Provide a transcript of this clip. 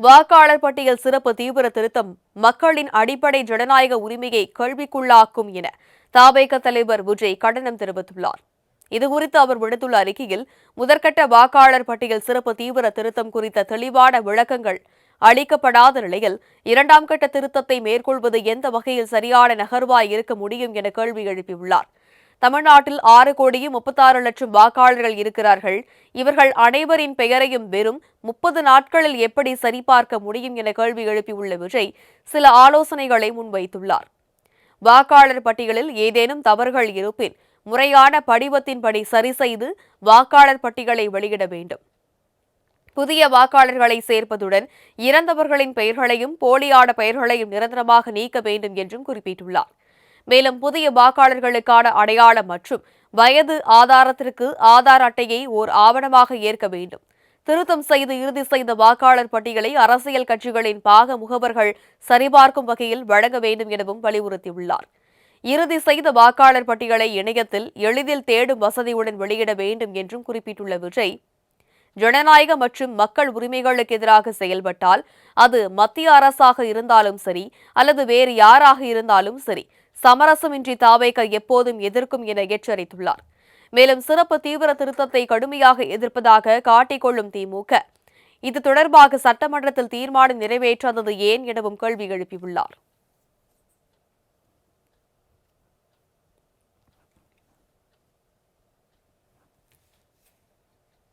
வாக்காளர் பட்டியல் சிறப்பு தீவிர திருத்தம் மக்களின் அடிப்படை ஜனநாயக உரிமையை கேள்விக்குள்ளாக்கும் என தவேக தலைவர் விஜய் கண்டனம் தெரிவித்துள்ளார். இதுகுறித்து அவர் விடுத்துள்ள அறிக்கையில், முதற்கட்ட வாக்காளர் பட்டியல் சிறப்பு தீவிர திருத்தம் குறித்த தெளிவான விளக்கங்கள் அளிக்கப்படாத நிலையில் இரண்டாம் கட்ட திருத்தத்தை மேற்கொள்வது எந்த வகையில் சரியான நகர்வாய் இருக்க முடியும் என கேள்வி எழுப்பியுள்ளார். தமிழ்நாட்டில் 6,36,00,000 வாக்காளர்கள் இருக்கிறார்கள். இவர்கள் அனைவரின் பெயரையும் வெறும் 30 நாட்களில் எப்படி சரிபார்க்க முடியும் என கேள்வி எழுப்பியுள்ள விஜய் சில ஆலோசனைகளை முன்வைத்துள்ளார். வாக்காளர் பட்டியலில் ஏதேனும் தவறுகள் இருப்பின் முறையான படிவத்தின்படி சரி செய்து வாக்காளர் பட்டியலை வெளியிட வேண்டும். புதிய வாக்காளர்களை சேர்ப்பதுடன் இறந்தவர்களின் பெயர்களையும் போலியான பெயர்களையும் நிரந்தரமாக நீக்க வேண்டும் என்றும் குறிப்பிட்டுள்ளார். மேலும் புதிய வாக்காளர்களுக்கான அடையாளம் மற்றும் வயது ஆதாரத்திற்கு ஆதார் அட்டையை ஓர் ஆவணமாக ஏற்க வேண்டும். திருத்தம் செய்து இறுதி செய்த வாக்காளர் பட்டியலை அரசியல் கட்சிகளின் பாக முகவர்கள் சரிபார்க்கும் வகையில் வழங்க வேண்டும் எனவும் வலியுறுத்தியுள்ளார். இறுதி செய்த வாக்காளர் பட்டியலை இணையத்தில் எளிதில் தேடும் வசதியுடன் வெளியிட வேண்டும் என்றும் குறிப்பிட்டுள்ள விஜய், ஜனநாயக மற்றும் மக்கள் உரிமைகளுக்கு எதிராக செயல்பட்டால் அது மத்திய அரசாக இருந்தாலும் சரி அல்லது வேறு யாராக இருந்தாலும் சரி சமரசமின்றி தவேக எப்போதும் எதிர்க்கும் என எச்சரித்துள்ளார். மேலும் சிறப்பு தீவிர திருத்தத்தை கடுமையாக எதிர்ப்பதாக காட்டிக்கொள்ளும் திமுக இது தொடர்பாக சட்டமன்றத்தில் தீர்மானம் நிறைவேற்றாதது ஏன் எனவும் கேள்வி எழுப்பியுள்ளார்.